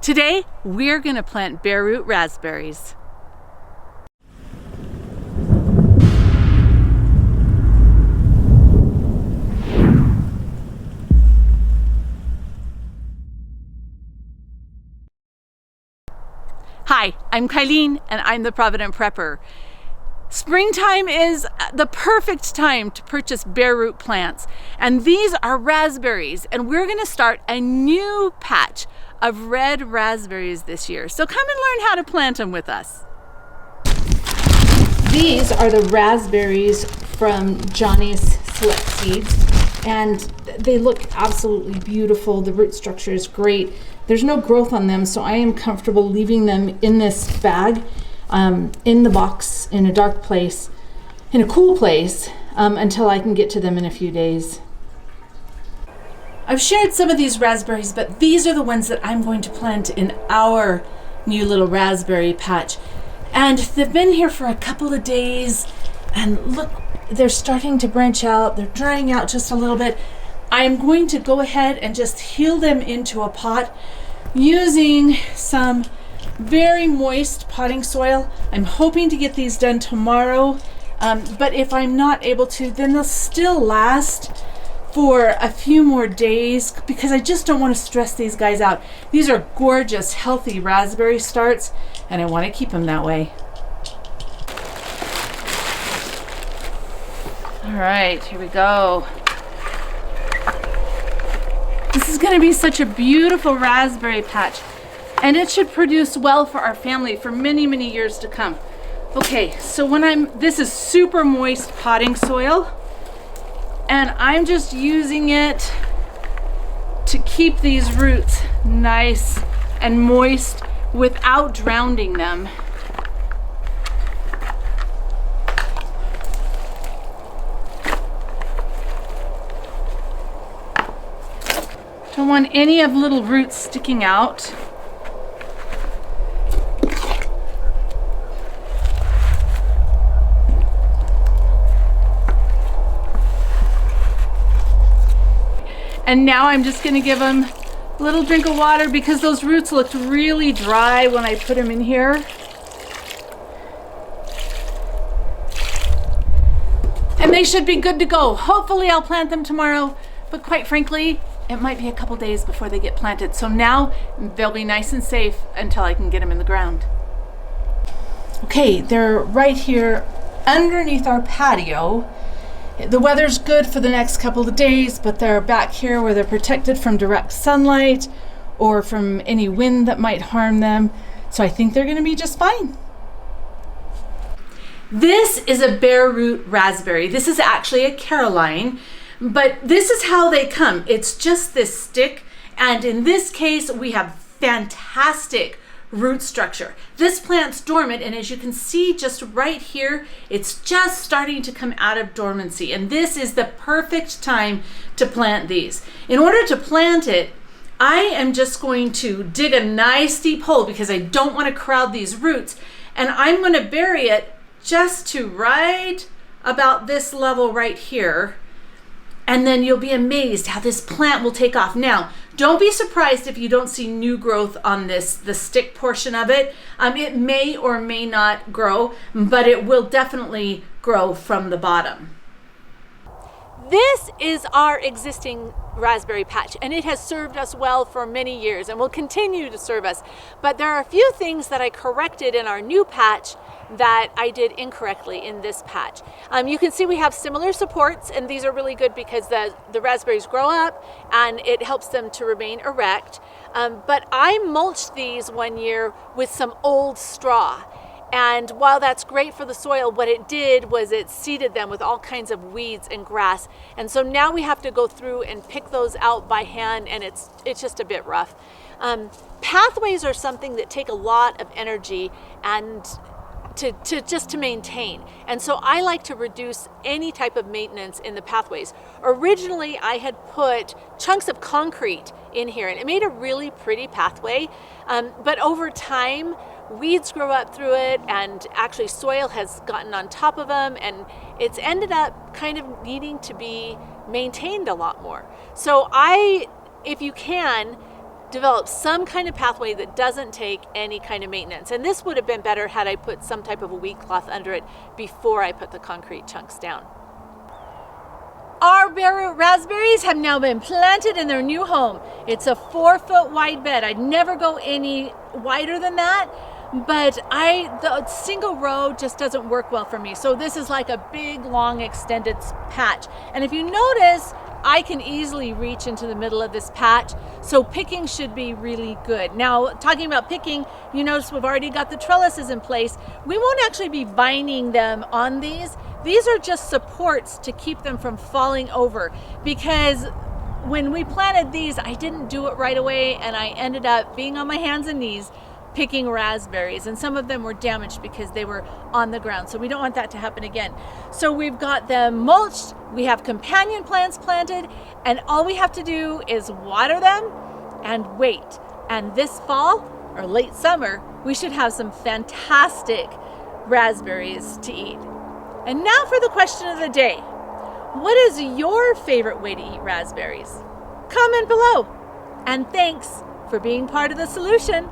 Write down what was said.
Today, we're going to plant bare root raspberries. Hi, I'm Kylene and I'm the Provident Prepper. Springtime is the perfect time to purchase bare root plants, and these are raspberries, and we're going to start a new patch of red raspberries this year. So come and learn how to plant them with us. These are the raspberries from Johnny's Select Seeds, and they look absolutely beautiful. The root structure is great. There's no growth on them, so I am comfortable leaving them in this bag, in the box, in a dark place, in a cool place, until I can get to them in a few days. I've shared some of these raspberries, but these are the ones that I'm going to plant in our new little raspberry patch. And they've been here for a couple of days, and look, they're starting to branch out. They're drying out just a little bit. I'm going to go ahead and just heel them into a pot using some very moist potting soil. I'm hoping to get these done tomorrow, but if I'm not able to, then they'll still last for a few more days because I just don't want to stress these guys out. These are gorgeous, healthy raspberry starts, and I want to keep them that way. All right, here we go. This is going to be such a beautiful raspberry patch, and it should produce well for our family for many, many years to come. Okay, so this is super moist potting soil, and I'm just using it to keep these roots nice and moist without drowning them. Don't want any of the little roots sticking out. And now I'm just going to give them a little drink of water because those roots looked really dry when I put them in here. And they should be good to go. Hopefully I'll plant them tomorrow, but quite frankly, it might be a couple days before they get planted. So now they'll be nice and safe until I can get them in the ground. Okay, they're right here underneath our patio. The weather's good for the next couple of days, but they're back here where they're protected from direct sunlight or from any wind that might harm them. So I think they're gonna be just fine. This is a bare root raspberry. This is actually a Caroline. But this is how they come. It's just this stick, and in this case, we have fantastic root structure. This plant's dormant, and as you can see just right here, it's just starting to come out of dormancy, and this is the perfect time to plant these. In order to plant it, I am just going to dig a nice deep hole because I don't want to crowd these roots, and I'm going to bury it just to right about this level right here. And then you'll be amazed how this plant will take off. Now, don't be surprised if you don't see new growth on the stick portion of it. It may or may not grow, but it will definitely grow from the bottom. This is our existing raspberry patch, and it has served us well for many years and will continue to serve us. But there are a few things that I corrected in our new patch that I did incorrectly in this patch. You can see we have similar supports, and these are really good because the raspberries grow up and it helps them to remain erect. But I mulched these one year with some old straw. And while that's great for the soil, what it did was it seeded them with all kinds of weeds and grass. And so now we have to go through and pick those out by hand, and it's just a bit rough. Pathways are something that take a lot of energy and to maintain. And so I like to reduce any type of maintenance in the pathways. Originally, I had put chunks of concrete in here, and it made a really pretty pathway. But over time, weeds grow up through it, and actually soil has gotten on top of them, and it's ended up kind of needing to be maintained a lot more. So if you can, develop some kind of pathway that doesn't take any kind of maintenance. And this would have been better had I put some type of a weed cloth under it before I put the concrete chunks down. Our bare root raspberries have now been planted in their new home. It's a 4-foot wide bed. I'd never go any wider than that, but the single row just doesn't work well for me. So this is like a big, long, extended patch. And if you notice, I can easily reach into the middle of this patch, so picking should be really good. Now, talking about picking, you notice we've already got the trellises in place. We won't actually be vining them on these. These are just supports to keep them from falling over, because when we planted these, I didn't do it right away, and I ended up being on my hands and knees picking raspberries, and some of them were damaged because they were on the ground. So we don't want that to happen again. So we've got them mulched, we have companion plants planted, and all we have to do is water them and wait. And this fall or late summer, we should have some fantastic raspberries to eat. And now for the question of the day. What is your favorite way to eat raspberries? Comment below. And thanks for being part of the solution.